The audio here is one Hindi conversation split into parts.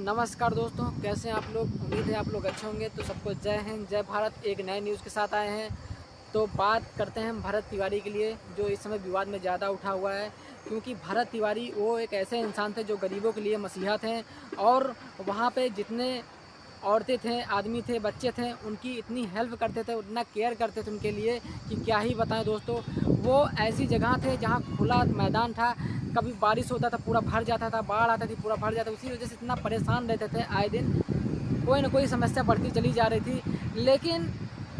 नमस्कार दोस्तों, कैसे हैं आप लोग। उम्मीद है आप लोग अच्छे होंगे। तो सबको जय हिंद, जय भारत। एक नए न्यूज़ के साथ आए हैं। तो बात करते हैं भरत तिवारी के लिए, जो इस समय विवाद में ज़्यादा उठा हुआ है। क्योंकि भरत तिवारी वो एक ऐसे इंसान थे जो गरीबों के लिए मसीहा थे, और वहाँ पे जितने औरतें थे, आदमी थे, बच्चे थे, उनकी इतनी हेल्प करते थे, उतना केयर करते थे उनके लिए कि क्या ही बताएं दोस्तों। वो ऐसी जगह थे जहाँ खुला मैदान था, कभी बारिश होता था पूरा भर जाता था, बाढ़ आती थी पूरा भर जाता, उसी वजह से इतना परेशान रहते थे। आए दिन कोई ना कोई समस्या बढ़ती चली जा रही थी। लेकिन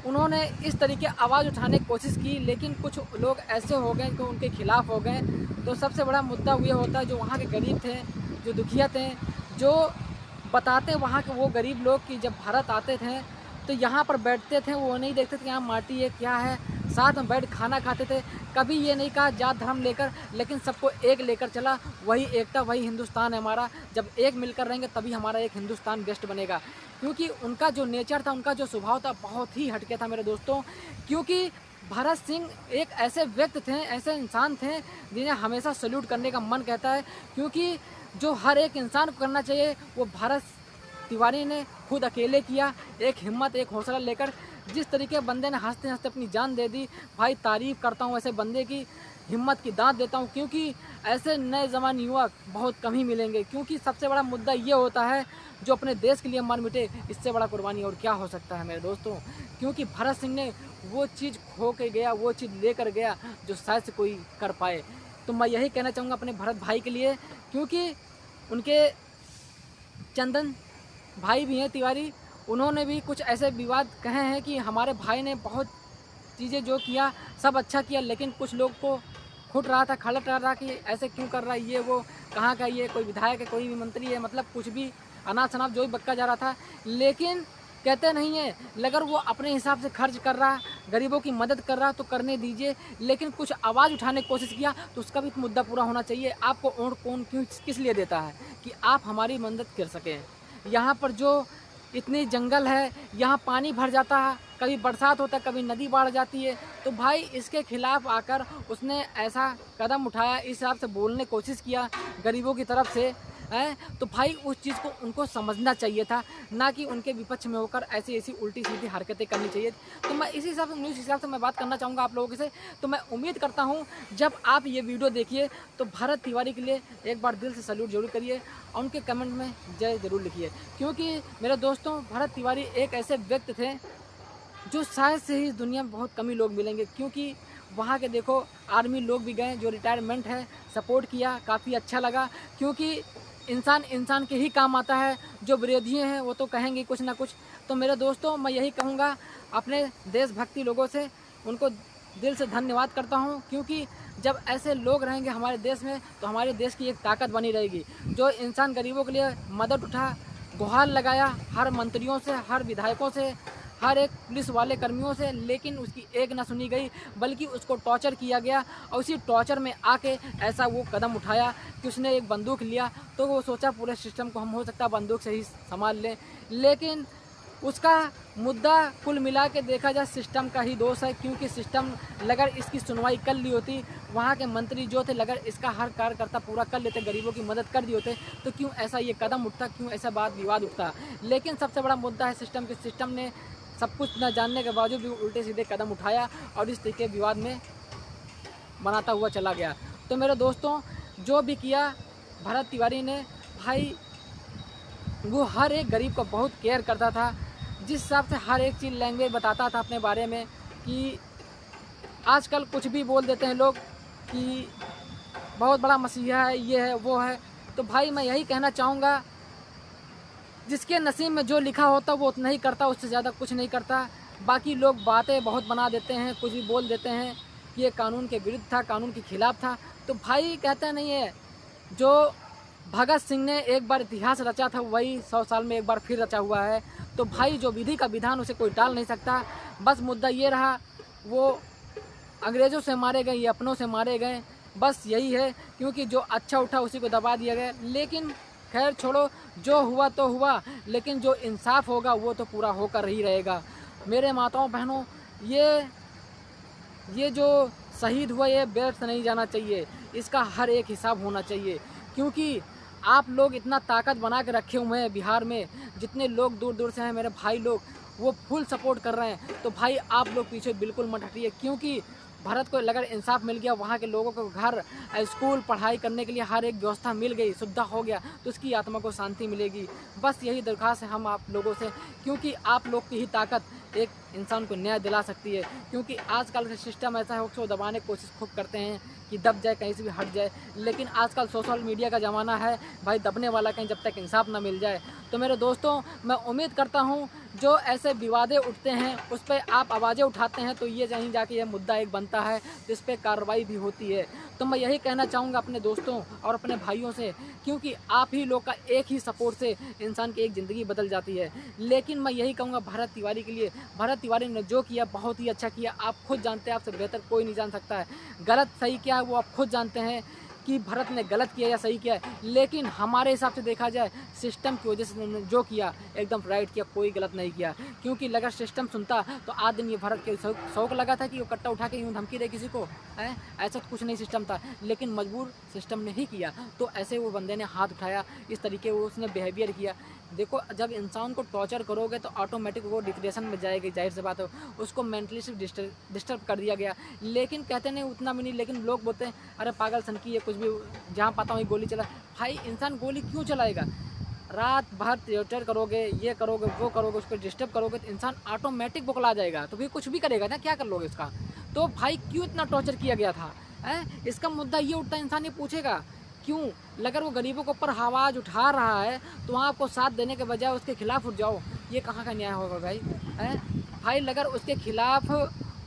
उन्होंने इस तरीके आवाज़ उठाने की कोशिश की, लेकिन कुछ लोग ऐसे हो गए कि उनके खिलाफ़ हो गए। तो सबसे बड़ा मुद्दा ये होता है, जो वहाँ के गरीब थे, जो दुखिया थे, जो बताते वहाँ के वो गरीब लोग कि जब भारत आते थे तो यहाँ पर बैठते थे, वो नहीं देखते थे कि यहाँ माटी है क्या है, साथ में बैठ खाना खाते थे। कभी ये नहीं कहा जात धर्म लेकर, लेकिन सबको एक लेकर चला। वही एकता, वही हिंदुस्तान है हमारा। जब एक मिलकर रहेंगे तभी हमारा एक हिंदुस्तान बेस्ट बनेगा। क्योंकि उनका जो नेचर था, उनका जो स्वभाव था, बहुत ही हटके था मेरे दोस्तों। क्योंकि भरत सिंह एक ऐसे व्यक्ति थे, ऐसे इंसान थे जिन्हें हमेशा सैल्यूट करने का मन कहता है। क्योंकि जो हर एक इंसान को करना चाहिए वो भरत तिवारी ने खुद अकेले किया। एक हिम्मत, एक हौसला लेकर जिस तरीके बंदे ने हंसते हंसते अपनी जान दे दी, भाई तारीफ़ करता हूँ ऐसे बंदे की, हिम्मत की दाद देता हूँ। क्योंकि ऐसे नए ज़माने युवक बहुत कम ही मिलेंगे। क्योंकि सबसे बड़ा मुद्दा ये होता है, जो अपने देश के लिए मर मिटे, इससे बड़ा कुर्बानी और क्या हो सकता है मेरे दोस्तों। क्योंकि भरत सिंह ने वो चीज़ खो के गया, वो चीज़ लेकर गया जो शायद से कोई कर पाए। तो मैं यही कहना चाहूँगा अपने भरत भाई के लिए। क्योंकि उनके चंदन भाई भी हैं तिवारी, उन्होंने भी कुछ ऐसे विवाद कहे हैं कि हमारे भाई ने बहुत चीज़ें जो किया सब अच्छा किया, लेकिन कुछ लोग को खुट रहा था, खलट रहा था कि ऐसे क्यों कर रहा है ये वो, कहाँ का ये, कोई विधायक है, कोई भी मंत्री है, मतलब कुछ भी अनाप शनाप जो भी बक्का जा रहा था। लेकिन कहते नहीं है, अगर वो अपने हिसाब से खर्च कर रहा, गरीबों की मदद कर रहा तो करने दीजिए। लेकिन कुछ आवाज़ उठाने की कोशिश किया तो उसका भी मुद्दा पूरा होना चाहिए। आपको और कौन क्यों किस लिए देता है कि आप हमारी मदद कर सकें। यहाँ पर जो इतनी जंगल है, यहाँ पानी भर जाता है, कभी बरसात होता है, कभी नदी बाढ़ जाती है। तो भाई इसके खिलाफ़ आकर उसने ऐसा कदम उठाया, इस हिसाब से बोलने की कोशिश किया गरीबों की तरफ से है। तो भाई उस चीज़ को उनको समझना चाहिए था, ना कि उनके विपक्ष में होकर ऐसी ऐसी उल्टी सीधी हरकतें करनी चाहिए। तो मैं इसी हिसाब से, न्यूज़ हिसाब से मैं बात करना चाहूँगा आप लोगों से। तो मैं उम्मीद करता हूँ जब आप ये वीडियो देखिए तो भरत तिवारी के लिए एक बार दिल से सैल्यूट जरूर करिए, और उनके कमेंट में जय जरूर लिखिए। क्योंकि मेरे दोस्तों, भरत तिवारी एक ऐसे व्यक्ति थे जो शायद से ही इस दुनिया में बहुत कम ही लोग मिलेंगे। क्योंकि वहाँ के देखो आर्मी लोग भी गए, जो रिटायरमेंट है, सपोर्ट किया, काफ़ी अच्छा लगा। क्योंकि इंसान इंसान के ही काम आता है, जो विरोधी हैं वो तो कहेंगे कुछ ना कुछ। तो मेरे दोस्तों, मैं यही कहूँगा अपने देशभक्ति लोगों से, उनको दिल से धन्यवाद करता हूँ। क्योंकि जब ऐसे लोग रहेंगे हमारे देश में तो हमारे देश की एक ताकत बनी रहेगी। जो इंसान गरीबों के लिए मदद उठा, गुहार लगाया हर मंत्रियों से, हर विधायकों से, हर एक पुलिस वाले कर्मियों से, लेकिन उसकी एक ना सुनी गई, बल्कि उसको टॉर्चर किया गया। और उसी टॉर्चर में आके ऐसा वो कदम उठाया कि उसने एक बंदूक लिया। तो वो सोचा पूरे सिस्टम को हम हो सकता है बंदूक से ही संभाल लें। लेकिन उसका मुद्दा कुल मिला के देखा जाए सिस्टम का ही दोष है। क्योंकि सिस्टम अगर इसकी सुनवाई कर ली होती, वहाँ के मंत्री जो थे अगर इसका हर कार्यकर्ता पूरा कर लेते, गरीबों की मदद कर दी होते, तो क्यों ऐसा ये कदम उठता, क्यों ऐसा बात विवाद उठता। लेकिन सबसे बड़ा मुद्दा है सिस्टम के, सिस्टम ने सब कुछ न जानने के बावजूद भी उल्टे सीधे कदम उठाया और इस तरीके विवाद में बनाता हुआ चला गया। तो मेरे दोस्तों, जो भी किया भरत तिवारी ने, भाई वो हर एक गरीब का बहुत केयर करता था। जिस हिसाब से हर एक चीज़ लैंग्वेज बताता था अपने बारे में, कि आजकल कुछ भी बोल देते हैं लोग कि बहुत बड़ा मसीहा है, ये है वो है। तो भाई मैं यही कहना चाहूँगा, जिसके नसीब में जो लिखा होता वो उतना ही करता, उससे ज़्यादा कुछ नहीं करता। बाकी लोग बातें बहुत बना देते हैं, कुछ भी बोल देते हैं कि ये कानून के विरुद्ध था, कानून के खिलाफ था। तो भाई कहते नहीं है, जो भगत सिंह ने एक बार इतिहास रचा था वही 100 साल में एक बार फिर रचा हुआ है। तो भाई जो विधि का विधान उसे कोई टाल नहीं सकता। बस मुद्दा ये रहा, वो अंग्रेज़ों से मारे गए, ये अपनों से मारे गए, बस यही है। क्योंकि जो अच्छा उठा उसी को दबा दिया गया। लेकिन खैर छोड़ो, जो हुआ तो हुआ, लेकिन जो इंसाफ होगा वो तो पूरा होकर ही रहेगा। मेरे माताओं बहनों, ये जो शहीद हुआ ये व्यर्थ नहीं जाना चाहिए, इसका हर एक हिसाब होना चाहिए। क्योंकि आप लोग इतना ताकत बना के रखे हुए हैं बिहार में, जितने लोग दूर दूर से हैं मेरे भाई लोग, वो फुल सपोर्ट कर रहे हैं। तो भाई आप लोग पीछे बिल्कुल मत हटिए, क्योंकि भारत को अगर इंसाफ मिल गया, वहाँ के लोगों को घर, स्कूल, पढ़ाई करने के लिए हर एक व्यवस्था मिल गई, सुविधा हो गया, तो उसकी आत्मा को शांति मिलेगी। बस यही दरख्वास्त है हम आप लोगों से, क्योंकि आप लोग की ही ताकत एक इंसान को न्याय दिला सकती है। क्योंकि आजकल का सिस्टम ऐसा है, उसको दबाने की कोशिश खूब करते हैं कि दब जाए, कहीं से भी हट जाए। लेकिन आजकल सोशल मीडिया का ज़माना है भाई, दबने वाला कहीं जब तक इंसाफ ना मिल जाए। तो मेरे दोस्तों, मैं उम्मीद करता हूँ जो ऐसे विवादें उठते हैं उस पर आप आवाज़ें उठाते हैं, तो ये कहीं जाके ये मुद्दा एक बनता है, तो इस पर कार्रवाई भी होती है। तो मैं यही कहना चाहूँगा अपने दोस्तों और अपने भाइयों से, क्योंकि आप ही लोग का एक ही सपोर्ट से इंसान की एक ज़िंदगी बदल जाती है। लेकिन मैं यही कहूँगा भरत तिवारी के लिए, भरत तिवारी ने जो किया बहुत ही अच्छा किया। आप खुद जानते हैं, आपसे बेहतर कोई नहीं जान सकता है। गलत सही क्या है वो आप खुद जानते हैं कि भरत ने गलत किया या सही किया है। लेकिन हमारे हिसाब से देखा जाए, सिस्टम की वजह से उन्होंने जो किया एकदम राइट किया, कोई गलत नहीं किया। क्योंकि अगर सिस्टम सुनता तो आज दिन ये भरत के शौक लगा था कि वो कट्टा उठा के यूँ धमकी दे किसी को, है ऐसा तो कुछ नहीं सिस्टम था। लेकिन मजबूर सिस्टम ने ही किया, तो ऐसे वो बंदे ने हाथ उठाया, इस तरीके वो उसने बिहेवियर किया। देखो, जब इंसान को टॉर्चर करोगे तो ऑटोमेटिक वो डिप्रेशन में जाएगी, जाहिर सी बात है। उसको मेंटली सिर्फ डिस्टर्ब कर दिया गया। लेकिन कहते नहीं उतना भी नहीं, लेकिन लोग बोलते हैं अरे पागल सन की है, कुछ भी जहाँ पाता हूँ गोली चला। भाई इंसान गोली क्यों चलाएगा? रात भर टॉर्चर करोगे, ये करोगे, वो करोगे, उसको डिस्टर्ब करोगे, तो इंसान ऑटोमेटिक बौखला जाएगा, तो फिर कुछ भी करेगा ना, क्या कर लोगे उसका? तो भाई क्यों इतना टॉर्चर किया गया था? इसका मुद्दा ये उठता है, इंसान ये पूछेगा क्यों? अगर वो गरीबों के ऊपर आवाज़ उठा रहा है तो वहाँ आपको साथ देने के बजाय उसके खिलाफ उठ जाओ, ये कहाँ का न्याय होगा भाई? भाई अगर उसके खिलाफ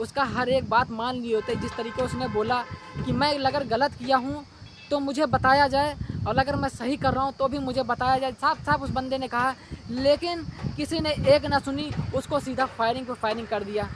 उसका हर एक बात मान लिए होते, जिस तरीके उसने बोला कि मैं अगर गलत किया हूँ तो मुझे बताया जाए, और अगर मैं सही कर रहा हूँ तो भी मुझे बताया जाए, साफ साफ उस बंदे ने कहा। लेकिन किसी ने एक ना सुनी, उसको सीधा फायरिंग पर फायरिंग कर दिया।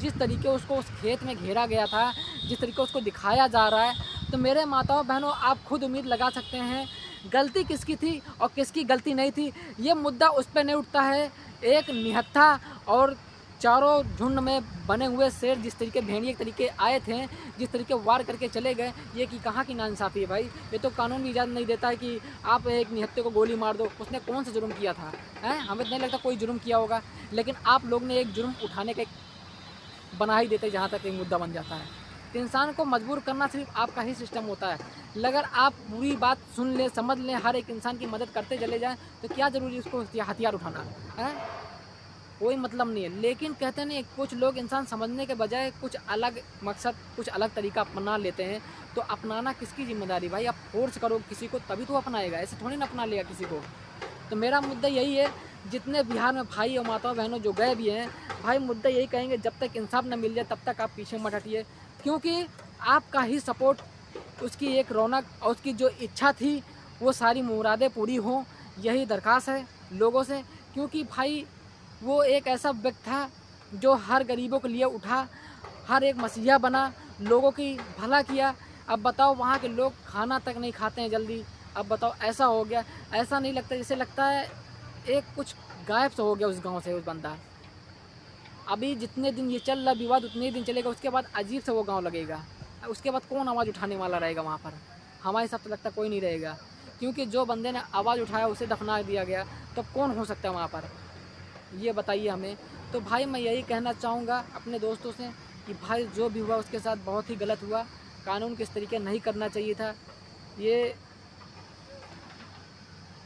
जिस तरीके उसको उस खेत में घेरा गया था, जिस तरीके उसको दिखाया जा रहा है, तो मेरे माताओं बहनों आप खुद उम्मीद लगा सकते हैं गलती किसकी थी और किसकी गलती नहीं थी। ये मुद्दा उस पर नहीं उठता है। एक निहत्था और चारों झुंड में बने हुए शेर जिस तरीके भेड़िए के तरीके आए थे, जिस तरीके वार करके चले गए, ये कि कहाँ की नाइंसाफ़ी है भाई? ये तो कानून भी इजाज़त नहीं देता है कि आप एक निहत्थे को गोली मार दो। उसने कौन सा जुर्म किया था? हमें नहीं लगता कोई जुर्म किया होगा। लेकिन आप लोग ने एक जुर्म उठाने के बना ही देते, जहाँ तक एक मुद्दा बन जाता है। तो इंसान को मजबूर करना सिर्फ आपका ही सिस्टम होता है। अगर आप पूरी बात सुन लें, समझ लें, हर एक इंसान की मदद करते चले जाएं, तो क्या ज़रूरी उसको हथियार उठाना है? कोई मतलब नहीं है। लेकिन कहते नहीं, कुछ लोग इंसान समझने के बजाय कुछ अलग मकसद, कुछ अलग तरीका अपना लेते हैं। तो अपनाना किसकी जिम्मेदारी भाई? आप फोर्स करो किसी को तभी तो अपनाएगा, ऐसे थोड़ी ना अपना लेगा किसी को। तो मेरा मुद्दा यही है, जितने बिहार में भाई और माताओं बहनों जो गए भी हैं, भाई मुद्दा यही कहेंगे, जब तक इंसाफ न मिल जाए तब तक आप पीछे मत हटिए। क्योंकि आपका ही सपोर्ट, उसकी एक रौनक और उसकी जो इच्छा थी वो सारी मुरादें पूरी हों, यही दरख्वास्त है लोगों से। क्योंकि भाई वो एक ऐसा व्यक्ति था जो हर गरीबों के लिए उठा, हर एक मसीहा बना, लोगों की भला किया। अब बताओ वहाँ के लोग खाना तक नहीं खाते हैं जल्दी। अब बताओ ऐसा हो गया, ऐसा नहीं लगता, जैसे लगता है एक कुछ गायब सा हो गया उस गांव से उस बंदा। अभी जितने दिन ये चल रहा विवाद उतने ही दिन चलेगा, उसके बाद अजीब से वो गांव लगेगा। उसके बाद कौन आवाज़ उठाने वाला रहेगा वहाँ पर? हमारे हिसाब से लगता कोई नहीं रहेगा, क्योंकि जो बंदे ने आवाज़ उठाया उसे दफना दिया गया, तो कौन हो सकता है वहाँ पर? ये बताइए हमें। तो भाई मैं यही कहना चाहूँगा अपने दोस्तों से कि भाई जो भी हुआ उसके साथ बहुत ही गलत हुआ, कानून किस तरीके नहीं करना चाहिए था। ये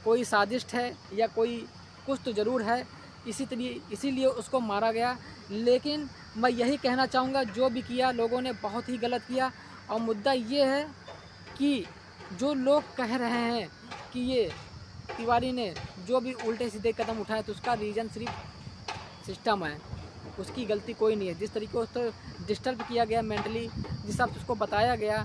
कोई साजिश है या कोई कुछ तो ज़रूर है, इसीलिए उसको मारा गया। लेकिन मैं यही कहना चाहूँगा, जो भी किया लोगों ने बहुत ही गलत किया। और मुद्दा ये है कि जो लोग कह रहे हैं कि ये तिवारी ने जो भी उल्टे सीधे कदम उठाए, तो उसका रीज़न सिर्फ सिस्टम है, उसकी गलती कोई नहीं है। जिस तरीके उसको डिस्टर्ब किया गया मेंटली, जिस हिसाब से उसको बताया गया,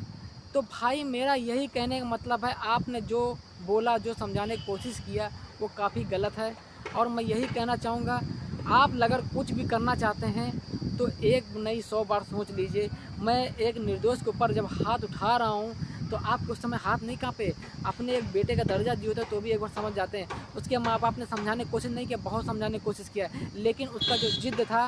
तो भाई मेरा यही कहने का मतलब है, आपने जो बोला, जो समझाने की कोशिश किया, वो काफ़ी गलत है। और मैं यही कहना चाहूँगा, आप अगर कुछ भी करना चाहते हैं तो एक नहीं 100 बार सोच लीजिए। मैं एक निर्दोष के ऊपर जब हाथ उठा रहा हूँ तो आपको उस समय हाथ नहीं काँपे? अपने एक बेटे का दर्जा दिए होता तो भी एक बार समझ जाते हैं। उसके माँ बाप ने समझाने की कोशिश नहीं किया, बहुत समझाने की कोशिश किया, लेकिन उसका जो जिद था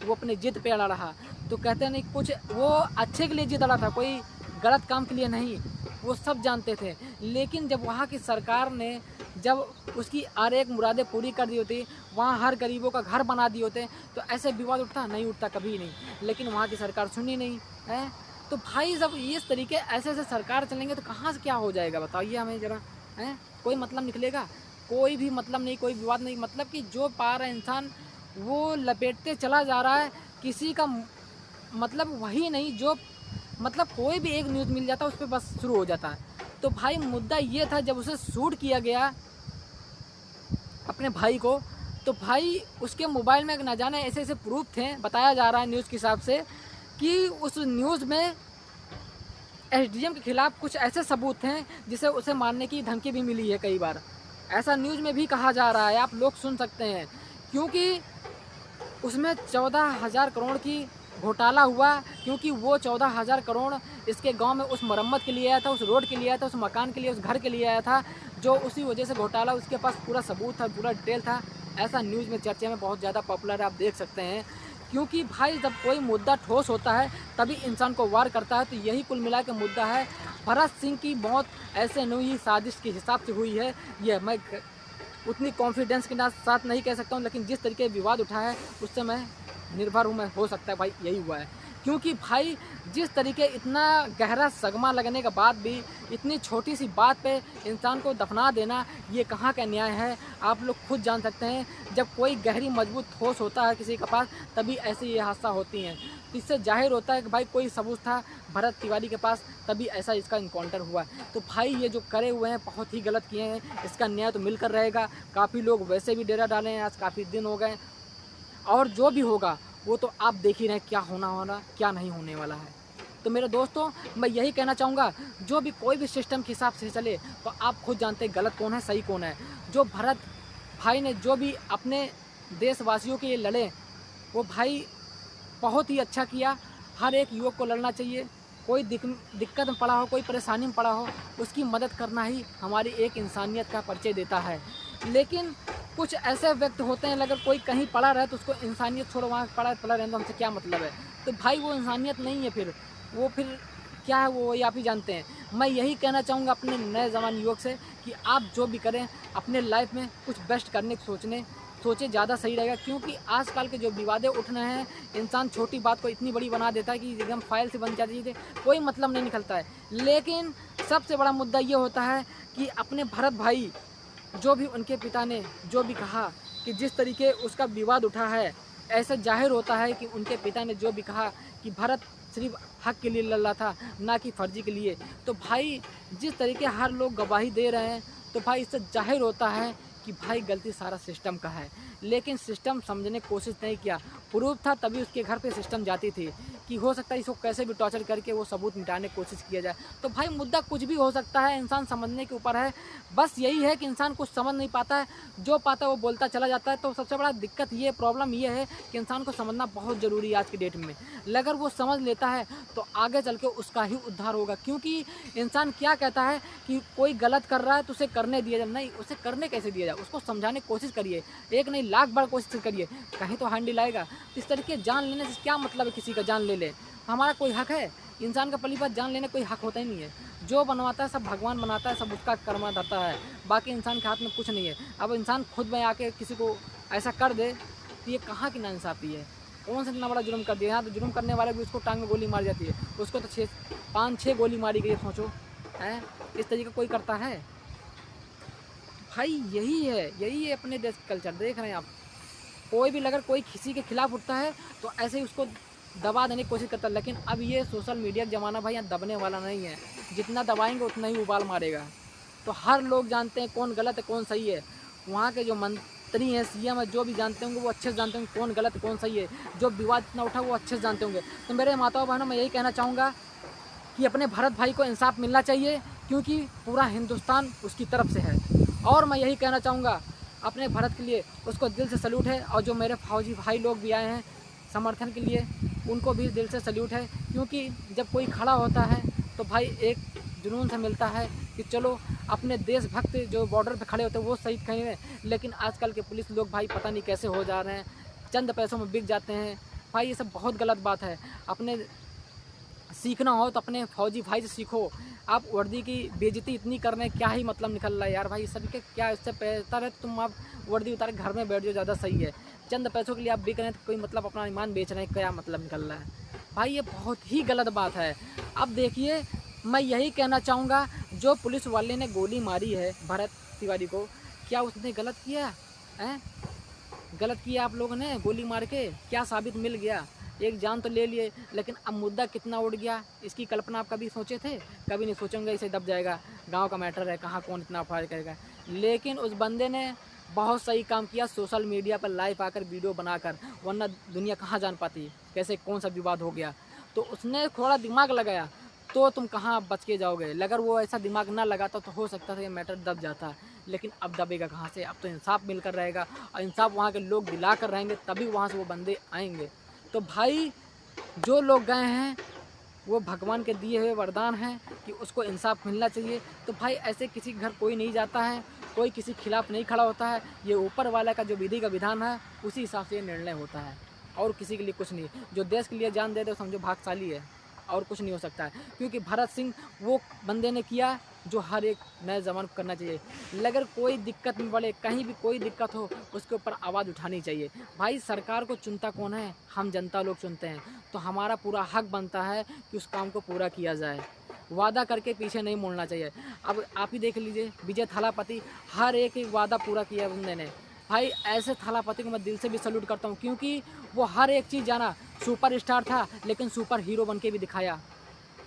वो अपने जिद पे अड़ा रहा। तो कहते नहीं, कुछ वो अच्छे के लिए जिद अड़ा था, कोई गलत काम के लिए नहीं। वो सब जानते थे। लेकिन जब वहाँ की सरकार ने जब उसकी हर एक मुरादें पूरी कर दी होती, वहाँ हर गरीबों का घर बना दिए होते, तो ऐसे विवाद उठता नहीं, उठता कभी नहीं। लेकिन वहाँ की सरकार सुनी नहीं है। तो भाई जब इस तरीके ऐसे ऐसे सरकार चलेंगे तो कहाँ से क्या हो जाएगा बताइए हमें ज़रा, है कोई मतलब निकलेगा? कोई भी मतलब नहीं, कोई विवाद नहीं। मतलब कि जो पा रहा है इंसान वो लपेटते चला जा रहा है। किसी का मतलब वही नहीं जो मतलब कोई भी एक न्यूज़ मिल जाता है उस पर बस शुरू हो जाता है। तो भाई मुद्दा ये था जब उसे शूट किया गया अपने भाई को, तो भाई उसके मोबाइल में न जाने ऐसे ऐसे प्रूफ थे, बताया जा रहा है न्यूज़ के हिसाब से कि उस न्यूज़ में एसडीएम के खिलाफ कुछ ऐसे सबूत हैं जिसे उसे मारने की धमकी भी मिली है कई बार। ऐसा न्यूज़ में भी कहा जा रहा है, आप लोग सुन सकते हैं। क्योंकि उसमें 14,000 करोड़ की घोटाला हुआ, क्योंकि वो 14,000 करोड़ इसके गांव में उस मरम्मत के लिए आया था, उस रोड के लिए आया था, उस मकान के लिए, उस घर के लिए आया था, जो उसी वजह से घोटाला। उसके पास पूरा सबूत था, पूरा डिटेल था। ऐसा न्यूज़ में चर्चे में बहुत ज़्यादा पॉपुलर है, आप देख सकते हैं। क्योंकि भाई जब कोई मुद्दा ठोस होता है तभी इंसान को वार करता है। तो यही कुल मिला के मुद्दा है। भरत सिंह की मौत ऐसे नहीं हुई, साजिश के हिसाब से हुई है। ये मैं उतनी कॉन्फिडेंस के साथ नहीं कह सकता हूँ, लेकिन जिस तरीके विवाद उठा है उससे मैं निर्भर हूँ, मैं हो सकता है भाई यही हुआ है। क्योंकि भाई जिस तरीके इतना गहरा सगमा लगने के बाद भी इतनी छोटी सी बात पे इंसान को दफना देना, ये कहाँ का न्याय है? आप लोग खुद जान सकते हैं। जब कोई गहरी मजबूत ठोस होता है किसी के पास तभी ऐसे ये हादसा होती हैं। तो इससे जाहिर होता है कि भाई कोई सबूत था भरत तिवारी के पास, तभी ऐसा इसका इनकाउंटर हुआ। तो भाई ये जो करे हुए हैं बहुत ही गलत किए हैं। इसका न्याय तो मिलकर रहेगा। काफ़ी लोग वैसे भी डेरा डाले हैं, आज काफ़ी दिन हो गए, और जो भी होगा वो तो आप देख ही रहे हैं क्या होना क्या नहीं होने वाला है। तो मेरे दोस्तों मैं यही कहना चाहूँगा, जो भी कोई भी सिस्टम के हिसाब से चले तो आप खुद जानते हैं गलत कौन है सही कौन है। जो भरत भाई ने जो भी अपने देशवासियों के लिए लड़े, वो भाई बहुत ही अच्छा किया। हर एक युवक को लड़ना चाहिए। कोई दिक्कत में पड़ा हो, कोई परेशानी में पड़ा हो, उसकी मदद करना ही हमारी एक इंसानियत का परिचय देता है। लेकिन कुछ ऐसे व्यक्ति होते हैं, अगर कोई कहीं पड़ा रहे तो उसको इंसानियत छोड़ो, वहाँ पड़ा रहे तो हमसे क्या मतलब है? तो भाई वो इंसानियत नहीं है, फिर वो फिर क्या है वो आप ही जानते हैं। मैं यही कहना चाहूँगा अपने नए जवान युवक से कि आप जो भी करें अपने लाइफ में कुछ बेस्ट करने की सोचे ज़्यादा सही रहेगा। क्योंकि आजकल के जो विवादें उठ रहे हैं, इंसान छोटी बात को इतनी बड़ी बना देता है कि एकदम फाइल से बन जाती है, कोई मतलब नहीं निकलता है। लेकिन सबसे बड़ा मुद्दा ये होता है कि अपने भरत भाई जो भी उनके पिता ने जो भी कहा कि जिस तरीके उसका विवाद उठा है, ऐसा जाहिर होता है कि उनके पिता ने जो भी कहा कि भरत सिर्फ हक के लिए लड़ रहा था, ना कि फर्जी के लिए। तो भाई जिस तरीके हर लोग गवाही दे रहे हैं, तो भाई इससे जाहिर होता है कि भाई गलती सारा सिस्टम का है। लेकिन सिस्टम समझने की कोशिश नहीं किया। प्रूफ था तभी उसके घर पे सिस्टम जाती थी कि हो सकता है इसको कैसे भी टॉर्चर करके वो सबूत मिटाने की कोशिश किया जाए। तो भाई मुद्दा कुछ भी हो सकता है, इंसान समझने के ऊपर है। बस यही है कि इंसान कुछ समझ नहीं पाता है, जो पाता है वो बोलता चला जाता है। तो सबसे बड़ा दिक्कत ये प्रॉब्लम ये है कि इंसान को समझना बहुत ज़रूरी है आज की डेट में। अगर वो समझ लेता है तो आगे चल के उसका ही उद्धार होगा। क्योंकि इंसान क्या कहता है कि कोई गलत कर रहा है तो उसे करने दिया जाए, नहीं, उसे करने कैसे दिया जाए, उसको समझाने की कोशिश करिए। एक नहीं लाख बार कोशिश करिए, कहीं तो हैंडल आएगा। इस तरीके जान लेने से क्या मतलब है? किसी का जान ले ले, हमारा कोई हक है? इंसान का पहली बात जान लेने कोई हक होता ही नहीं है। जो बनवाता है सब भगवान बनाता है, सब उसका कर्म रहता है, बाकी इंसान के हाथ में कुछ नहीं है। अब इंसान खुद में आके किसी को ऐसा कर दे तो ये कहाँ की नाइंसाफ़ी है? कौन सा इतना बड़ा जुर्म कर दिया? यहाँ तो जुर्म करने वाले भी उसको टांग में गोली मार जाती है, उसको तो 5-6 गोली मारी गई है। सोचो है इस तरीके कोई करता है? भाई यही है अपने देश का कल्चर। देख रहे हैं आप, कोई भी अगर कोई किसी के खिलाफ उठता है तो ऐसे ही उसको दबा देने की कोशिश करता है। लेकिन अब ये सोशल मीडिया का ज़माना भाई, यहाँ दबने वाला नहीं है। जितना दबाएंगे उतना ही उबाल मारेगा। तो हर लोग जानते हैं कौन गलत है कौन सही है। वहाँ के जो मंत्री हैं, सीएम है, जो भी जानते होंगे वो अच्छे से जानते होंगे कौन गलत है कौन सही है। जो विवाद इतना उठा वो अच्छे से जानते होंगे। तो मेरे माताओं बहनों, मैं यही कहना चाहूँगा कि अपने भरत भाई को इंसाफ मिलना चाहिए, क्योंकि पूरा हिंदुस्तान उसकी तरफ से है। और मैं यही कहना चाहूँगा अपने भरत के लिए, उसको दिल से सल्यूट है। और जो मेरे फौजी भाई लोग भी आए हैं समर्थन के लिए, उनको भी दिल से सल्यूट है। क्योंकि जब कोई खड़ा होता है तो भाई एक जुनून से मिलता है कि चलो अपने देशभक्त जो बॉर्डर पे खड़े होते हैं वो शहीद कहीं हैं। लेकिन आजकल के पुलिस लोग भाई पता नहीं कैसे हो जा रहे हैं, चंद पैसों में बिक जाते हैं। भाई ये सब बहुत गलत बात है। अपने सीखना हो तो अपने फौजी भाई से सीखो। आप वर्दी की बेइज्जती इतनी कर रहे हैं, क्या ही मतलब निकल रहा है यार भाई, सब के क्या इससे बेहतर है तुम आप वर्दी उतार के घर में बैठ जाओ, ज़्यादा सही है। चंद पैसों के लिए आप बिक रहे हैं तो कोई मतलब अपना ईमान बेच रहे हैं, क्या मतलब निकल रहा है भाई, ये बहुत ही गलत बात है। अब देखिए, मैं यही कहना चाहूँगा, जो पुलिस वाले ने गोली मारी है भरत तिवारी को, क्या उसने गलत किया है? गलत किया आप लोगों ने गोली मार के, क्या साबित मिल गया? एक जान तो ले लिए, लेकिन अब मुद्दा कितना उड़ गया, इसकी कल्पना आप कभी सोचे थे? कभी नहीं सोचेंगे, इसे दब जाएगा, गांव का मैटर है, कहाँ कौन इतना फायर करेगा। लेकिन उस बंदे ने बहुत सही काम किया, सोशल मीडिया पर लाइव आकर वीडियो बनाकर, वरना दुनिया कहाँ जान पाती कैसे कौन सा विवाद हो गया। तो उसने थोड़ा दिमाग लगाया तो तुम कहाँ बच के जाओगे। अगर वो ऐसा दिमाग ना लगाता तो हो सकता था ये मैटर दब जाता, लेकिन अब दबेगा कहाँ से? अब तो इंसाफ मिलकर रहेगा, और इंसाफ वहाँ के लोग दिला कर रहेंगे, तभी वहाँ से वो बंदे आएंगे। तो भाई, जो लोग गए हैं वो भगवान के दिए हुए वरदान हैं कि उसको इंसाफ मिलना चाहिए। तो भाई, ऐसे किसी के घर कोई नहीं जाता है, कोई किसी के खिलाफ नहीं खड़ा होता है। ये ऊपर वाला का जो विधि का विधान है, उसी हिसाब से ये निर्णय होता है, और किसी के लिए कुछ नहीं। जो देश के लिए जान दे दे समझो भाग्यशाली है, और कुछ नहीं हो सकता है। क्योंकि भरत सिंह वो बंदे ने किया जो हर एक नए जवान को करना चाहिए। अगर कोई दिक्कत में पड़े, कहीं भी कोई दिक्कत हो, उसके ऊपर आवाज़ उठानी चाहिए। भाई, सरकार को चुनता कौन है? हम जनता लोग चुनते हैं। तो हमारा पूरा हक बनता है कि उस काम को पूरा किया जाए, वादा करके पीछे नहीं मुड़ना चाहिए। अब आप ही देख लीजिए, विजय थालापति हर एक वादा पूरा किया बंदे ने। भाई, ऐसे थालापति को मैं दिल से भी सल्यूट करता हूँ, क्योंकि वो हर एक चीज़ जाना। सुपर स्टार था, लेकिन सुपर हीरो बन के भी दिखाया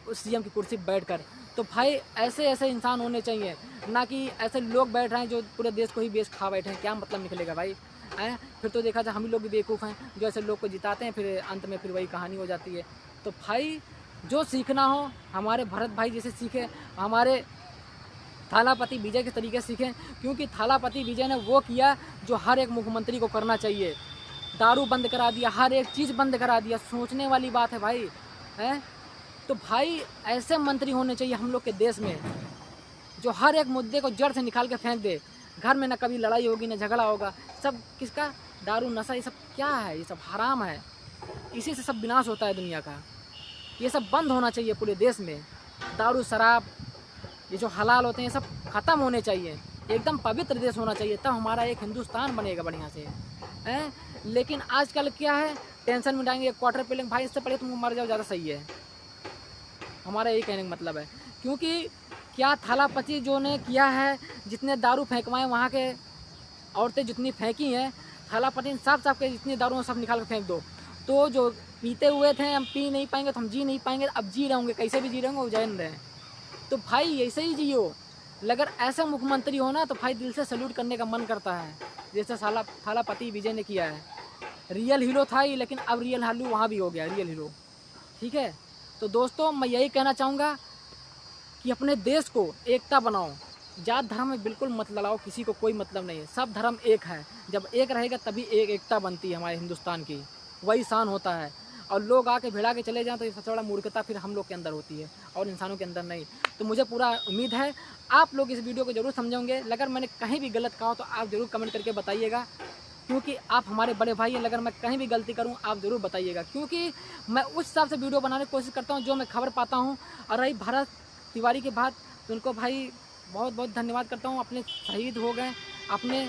उस सीएम की कुर्सी पर बैठ कर। तो भाई, ऐसे ऐसे इंसान होने चाहिए, ना कि ऐसे लोग बैठ रहे हैं जो पूरे देश को ही बेच खा बैठे हैं। क्या मतलब निकलेगा भाई? हैं? फिर तो देखा जाए हम ही लोग भी बेवकूफ़ हैं, जो ऐसे लोग को जिताते हैं, फिर अंत में फिर वही कहानी हो जाती है। तो भाई, जो सीखना हो हमारे भरत भाई जैसे सीखे, हमारे थालापति विजय के तरीके सीखें, क्योंकि थालापति विजय ने वो किया जो हर एक मुख्यमंत्री को करना चाहिए। दारू बंद करा दिया, हर एक चीज़ बंद करा दिया। सोचने वाली बात है भाई, हैं? तो भाई, ऐसे मंत्री होने चाहिए हम लोग के देश में, जो हर एक मुद्दे को जड़ से निकाल के फेंक दे। घर में ना कभी लड़ाई होगी, ना झगड़ा होगा, सब किसका? दारू नशा, ये सब क्या है? ये सब हराम है, इसी से सब विनाश होता है दुनिया का। ये सब बंद होना चाहिए पूरे देश में। दारू शराब ये जो हलाल होते हैं, ये सब ख़त्म होने चाहिए। एकदम पवित्र देश होना चाहिए, तब हमारा एक हिंदुस्तान बनेगा बढ़िया से, हैं? लेकिन आजकल क्या है, टेंशन में डालेंगे, क्वार्टर पे लेंगे। भाई, इससे पहले तुम मर जाओ, ज़्यादा सही है। हमारा यही कहने का मतलब है, क्योंकि क्या थालापति जो ने किया है, जितने दारू फेंकवाएँ वहाँ के औरतें जितनी फेंकी हैं, थालापति साफ साफ के जितनी दारू सब निकाल कर फेंक दो। तो जो पीते हुए थे, हम पी नहीं पाएंगे तो हम जी नहीं पाएंगे, अब जी रहे होंगे, कैसे भी जी रहे होंगे, वो जान रहे हैं। तो भाई, ऐसे ही जियो। अगर ऐसा मुख्यमंत्री हो ना, तो भाई दिल से सल्यूट करने का मन करता है, जैसे थालापति विजय ने किया है। रियल हीरो था ही, लेकिन अब रियल हालू वहाँ भी हो गया, रियल हीरो। ठीक है, तो दोस्तों, मैं यही कहना चाहूँगा कि अपने देश को एकता बनाओ। जात धर्म में बिल्कुल मत लड़ाओ, किसी को कोई मतलब नहीं है, सब धर्म एक है। जब एक रहेगा तभी एकता बनती है हमारे हिंदुस्तान की, वही शान होता है। और लोग आके भिड़ा के चले जाएं तो ये सबसे बड़ा मूर्खता फिर हम लोग के अंदर होती है, और इंसानों के अंदर नहीं। तो मुझे पूरा उम्मीद है आप लोग इस वीडियो को ज़रूर समझेंगे। अगर मैंने कहीं भी गलत कहा हो तो आप ज़रूर कमेंट करके बताइएगा, क्योंकि आप हमारे बड़े भाई हैं। अगर मैं कहीं भी गलती करूं आप ज़रूर बताइएगा, क्योंकि मैं उस हिसाब से वीडियो बनाने की कोशिश करता हूं जो मैं खबर पाता हूं। और रही भरत तिवारी की बात, तो उनको भाई बहुत बहुत धन्यवाद करता हूं। अपने शहीद हो गए, अपने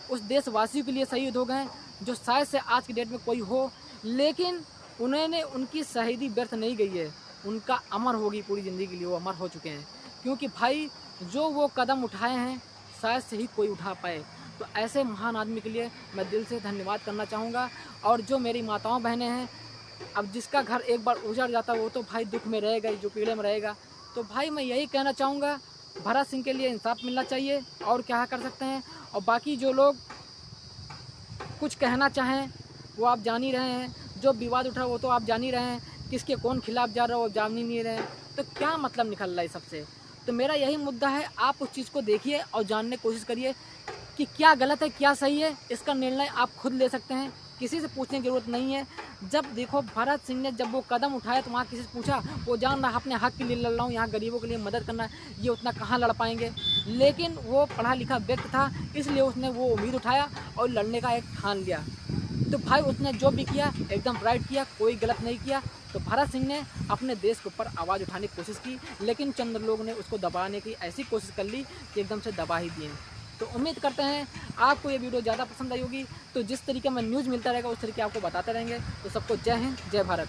उस देशवासियों के लिए शहीद हो गए जो शायद से आज की डेट में कोई हो, लेकिन उन्होंने उनकी शहीदी व्यर्थ नहीं गई है, उनका अमर होगी पूरी ज़िंदगी के लिए, वो अमर हो चुके हैं। क्योंकि भाई, जो वो कदम उठाए हैं शायद से ही कोई उठा पाए। तो ऐसे महान आदमी के लिए मैं दिल से धन्यवाद करना चाहूँगा। और जो मेरी माताओं बहनें हैं, अब जिसका घर एक बार उजड़ जाता है वो तो भाई दुख में रहेगा, जो पीड़े में रहेगा। तो भाई, मैं यही कहना चाहूँगा, भरत सिंह के लिए इंसाफ मिलना चाहिए, और क्या कर सकते हैं। और बाकी जो लोग कुछ कहना चाहें वो आप जान ही रहे हैं, जो विवाद उठा वो तो आप जान ही रहे हैं, किसके कौन खिलाफ जा रहा है वो जान ही नहीं रहे हैं। तो क्या मतलब निकल रहा है सबसे? तो मेरा यही मुद्दा है, आप उस चीज़ को देखिए और जानने की कोशिश करिए कि क्या गलत है क्या सही है। इसका निर्णय आप खुद ले सकते हैं, किसी से पूछने की ज़रूरत नहीं है। जब देखो भरत सिंह ने जब वो कदम उठाया तो वहाँ किसी से पूछा? वो जान रहा अपने हक के लिए लड़ रहा हूँ, यहाँ गरीबों के लिए मदद करना है, ये उतना कहाँ लड़ पाएंगे। लेकिन वो पढ़ा लिखा व्यक्ति था, इसलिए उसने वो उम्मीद उठाया और लड़ने का एक ठान लिया। तो भाई उसने जो भी किया एकदम राइट किया, कोई गलत नहीं किया। तो भरत सिंह ने अपने देश के ऊपर आवाज़ उठाने की कोशिश की, लेकिन चंद लोग ने उसको दबाने की ऐसी कोशिश कर ली कि एकदम से दबा ही दिए। तो उम्मीद करते हैं आपको ये वीडियो ज़्यादा पसंद आई होगी। तो जिस तरीके में न्यूज़ मिलता रहेगा उस तरीके आपको बताते रहेंगे। तो सबको जय हिंद, जय भारत।